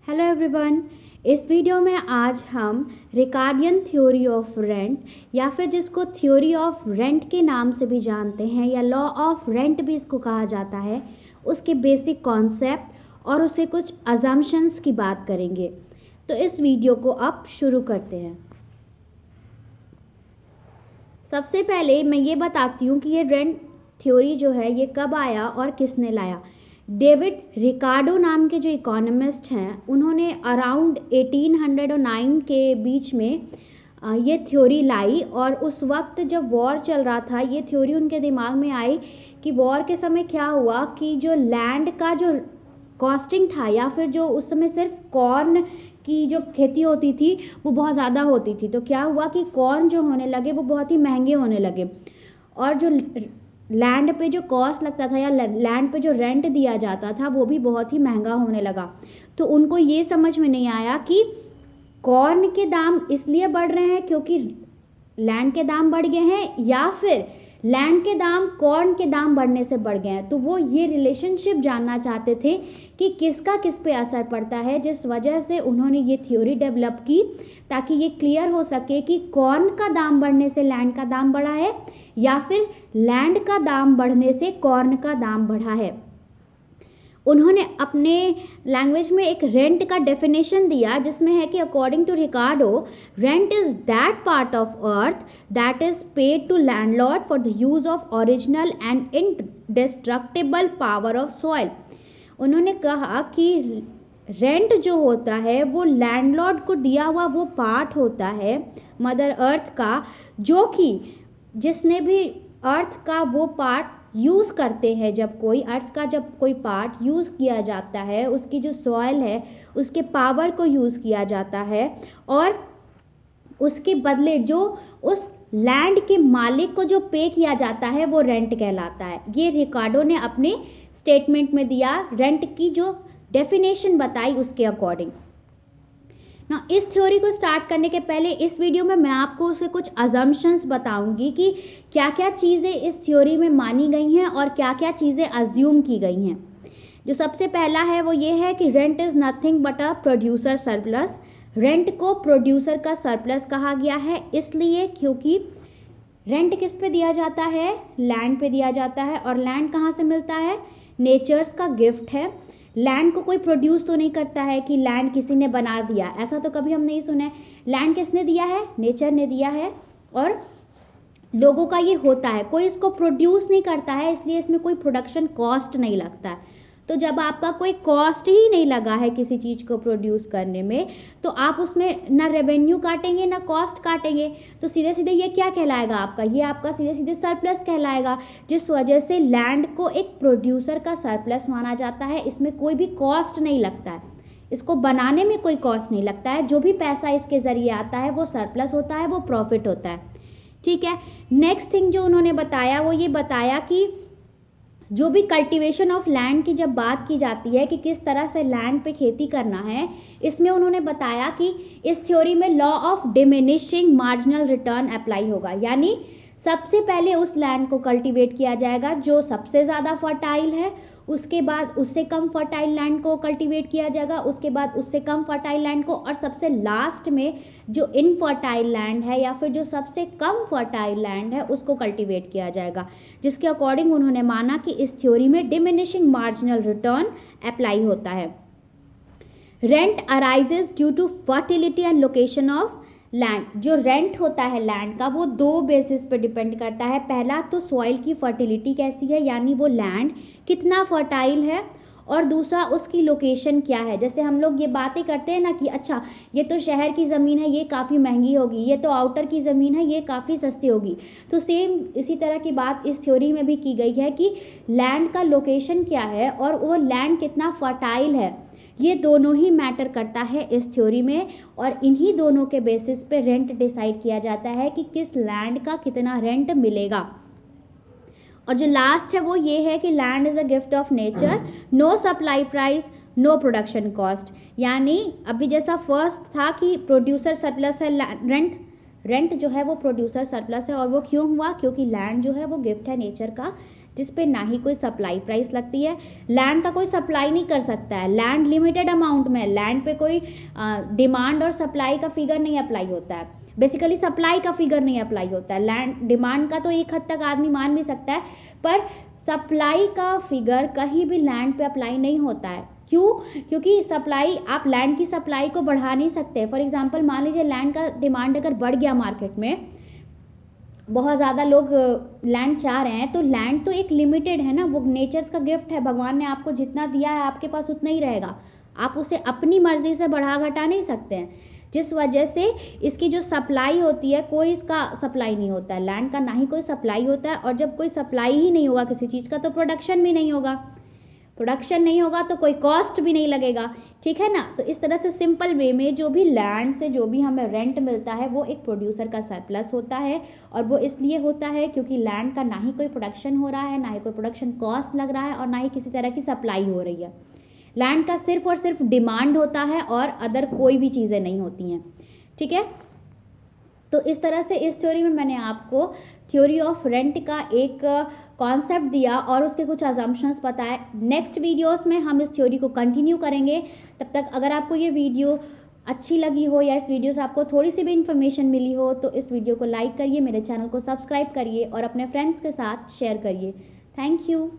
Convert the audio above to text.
Hello everyone. इस video में आज हम रिकार्डियन थ्योरी ऑफ रेंट या फिर जिसको थ्योरी ऑफ रेंट के नाम से भी जानते हैं या लॉ ऑफ रेंट भी इसको कहा जाता है, उसके बेसिक कॉन्सेप्ट और उसके कुछ अजम्पशंस की बात करेंगे। तो इस वीडियो को अब शुरू करते हैं। सबसे पहले मैं ये बताती हूँ कि ये रेंट थ्योरी जो है ये कब आया और किसने लाया। डेविड रिकार्डो नाम के जो इकोनॉमिस्ट हैं उन्होंने अराउंड 1809 के बीच में ये थ्योरी लाई और उस वक्त जब वॉर चल रहा था ये थ्योरी उनके दिमाग में आई कि वॉर के समय क्या हुआ कि जो लैंड का जो कॉस्टिंग था या फिर जो उस समय सिर्फ कॉर्न की जो खेती होती थी वो बहुत ज़्यादा होती थी। तो क्या हुआ कि कॉर्न जो होने लगे वो बहुत ही महंगे होने लगे और जो लैंड पे जो कॉस्ट लगता था या लैंड पे जो रेंट दिया जाता था वो भी बहुत ही महंगा होने लगा। तो उनको ये समझ में नहीं आया कि कॉर्न के दाम इसलिए बढ़ रहे हैं क्योंकि लैंड के दाम बढ़ गए हैं या फिर लैंड के दाम कॉर्न के दाम बढ़ने से बढ़ गए हैं। तो वो ये रिलेशनशिप जानना चाहते थे कि किसका किस पे असर पड़ता है, जिस वजह से उन्होंने ये थ्योरी डेवलप की ताकि ये क्लियर हो सके कि कॉर्न का दाम बढ़ने से लैंड का दाम बढ़ा है या फिर लैंड का दाम बढ़ने से कॉर्न का दाम बढ़ा है। उन्होंने अपने लैंग्वेज में एक रेंट का डेफिनेशन दिया जिसमें है कि according to Ricardo rent is that part of earth that is paid to landlord for the use of original and indestructible power of soil. उन्होंने कहा कि रेंट जो होता है वो लैंडलॉर्ड को दिया हुआ वो पार्ट होता है मदर अर्थ का, जो कि जिसने भी अर्थ का वो पार्ट यूज़ करते हैं, जब कोई अर्थ का जब कोई पार्ट यूज़ किया जाता है उसकी जो सॉइल है उसके पावर को यूज़ किया जाता है और उसके बदले जो उस लैंड के मालिक को जो पे किया जाता है वो रेंट कहलाता है। ये रिकार्डो ने अपने स्टेटमेंट में दिया रेंट की जो डेफिनेशन बताई उसके अकॉर्डिंग ना। इस थ्योरी को स्टार्ट करने के पहले इस वीडियो में मैं आपको उसके कुछ अजम्पशंस बताऊंगी कि क्या क्या चीज़ें इस थ्योरी में मानी गई हैं और क्या क्या चीज़ें अज्यूम की गई हैं। जो सबसे पहला है वो ये है कि rent is nothing but a producer surplus. Rent को प्रोड्यूसर का सरप्लस कहा गया है इसलिए क्योंकि रेंट किस पे दिया जाता है, लैंड पे दिया जाता है और लैंड कहाँ से मिलता है, नेचर्स का गिफ्ट है। लैंड को कोई प्रोड्यूस तो नहीं करता है कि लैंड किसी ने बना दिया, ऐसा तो कभी हम नहीं सुना है। लैंड किसने दिया है, नेचर ने दिया है और लोगों का ये होता है, कोई इसको प्रोड्यूस नहीं करता है इसलिए इसमें कोई प्रोडक्शन कॉस्ट नहीं लगता है। तो जब आपका कोई कॉस्ट ही नहीं लगा है किसी चीज़ को प्रोड्यूस करने में तो आप उसमें ना रेवेन्यू काटेंगे ना कॉस्ट काटेंगे, तो सीधे सीधे ये क्या कहलाएगा आपका, ये आपका सीधे सीधे सरप्लस कहलाएगा। जिस वजह से लैंड को एक प्रोड्यूसर का सरप्लस माना जाता है। इसमें कोई भी कॉस्ट नहीं लगता है, इसको बनाने में कोई कॉस्ट नहीं लगता है। जो भी पैसा इसके ज़रिए आता है वो सरप्लस होता है, वो प्रॉफिट होता है। ठीक है। नेक्स्ट थिंग जो उन्होंने बताया वो ये बताया कि जो भी कल्टीवेशन ऑफ लैंड की जब बात की जाती है कि किस तरह से लैंड पे खेती करना है, इसमें उन्होंने बताया कि इस थ्योरी में law of diminishing marginal return apply होगा। यानी सबसे पहले उस लैंड को कल्टीवेट किया जाएगा जो सबसे ज़्यादा फर्टाइल है, उसके बाद उससे कम फर्टाइल लैंड को कल्टीवेट किया जाएगा, उसके बाद उससे कम फर्टाइल लैंड को और सबसे लास्ट में जो इनफर्टाइल लैंड है या फिर जो सबसे कम फर्टाइल लैंड है उसको कल्टीवेट किया जाएगा। जिसके अकॉर्डिंग उन्होंने माना कि इस थ्योरी में डिमिनिशिंग मार्जिनल रिटर्न अप्लाई होता है। Rent arises due to fertility and location of land. जो रेंट होता है लैंड का वो दो बेसिस पे डिपेंड करता है। पहला तो सॉइल की फर्टिलिटी कैसी है, यानी वो लैंड कितना फर्टाइल है, और दूसरा उसकी लोकेशन क्या है। जैसे हम लोग ये बातें करते हैं ना कि अच्छा ये तो शहर की ज़मीन है ये काफ़ी महंगी होगी, ये तो आउटर की ज़मीन है ये काफ़ी सस्ती होगी। तो सेम इसी तरह की बात इस थ्योरी में भी की गई है कि लैंड का लोकेशन क्या है और वो लैंड कितना फर्टाइल है, ये दोनों ही मैटर करता है इस थ्योरी में और इन्हीं दोनों के बेसिस पे रेंट डिसाइड किया जाता है कि किस लैंड का कितना रेंट मिलेगा। और जो लास्ट है वो ये है कि land is a gift of nature, no supply price no production cost. यानी अभी जैसा फर्स्ट था कि प्रोड्यूसर सरप्लस है, रेंट जो है वो प्रोड्यूसर सरप्लस है और वो क्यों हुआ, क्योंकि लैंड जो है वो गिफ्ट है नेचर का, जिस पे ना ही कोई सप्लाई प्राइस लगती है। लैंड का कोई सप्लाई नहीं कर सकता है, लैंड लिमिटेड अमाउंट में, लैंड पे कोई डिमांड और सप्लाई का फिगर नहीं अप्लाई होता है, बेसिकली सप्लाई का फिगर नहीं अप्लाई होता है। लैंड डिमांड का तो एक हद तक आदमी मान भी सकता है, पर सप्लाई का फिगर कहीं भी लैंड पे अप्लाई नहीं होता है। क्यों? क्योंकि सप्लाई, आप लैंड की सप्लाई को बढ़ा नहीं सकते। फॉर एग्जांपल मान लीजिए लैंड का डिमांड अगर बढ़ गया, मार्केट में बहुत ज़्यादा लोग लैंड चाह रहे हैं, तो लैंड तो एक लिमिटेड है ना, वो नेचर्स का गिफ्ट है, भगवान ने आपको जितना दिया है आपके पास उतना ही रहेगा, आप उसे अपनी मर्जी से बढ़ा घटा नहीं सकते हैं। जिस वजह से इसकी जो सप्लाई होती है, कोई इसका सप्लाई नहीं होता है, लैंड का ना ही कोई सप्लाई होता है। और जब कोई सप्लाई ही नहीं होगा किसी चीज़ का, तो प्रोडक्शन भी नहीं होगा, प्रोडक्शन नहीं होगा तो कोई कॉस्ट भी नहीं लगेगा, ठीक है ना। तो इस तरह से सिंपल वे में जो भी लैंड से जो भी हमें रेंट मिलता है वो एक प्रोड्यूसर का सरप्लस होता है, और वो इसलिए होता है क्योंकि लैंड का ना ही कोई प्रोडक्शन हो रहा है, ना ही कोई प्रोडक्शन कॉस्ट लग रहा है, और ना ही किसी तरह की सप्लाई हो रही है। लैंड का सिर्फ और सिर्फ डिमांड होता है और अदर कोई भी चीज़ें नहीं होती हैं, ठीक है। तो इस तरह से इस थ्योरी में मैंने आपको थ्योरी ऑफ रेंट का एक कॉन्सेप्ट दिया और उसके कुछ अजम्पशंस बताए। नेक्स्ट वीडियोस में हम इस थ्योरी को कंटिन्यू करेंगे। तब तक अगर आपको ये वीडियो अच्छी लगी हो या इस वीडियो से आपको थोड़ी सी भी इन्फॉर्मेशन मिली हो, तो इस वीडियो को लाइक करिए, मेरे चैनल को सब्सक्राइब करिए और अपने फ्रेंड्स के साथ शेयर करिए। Thank you.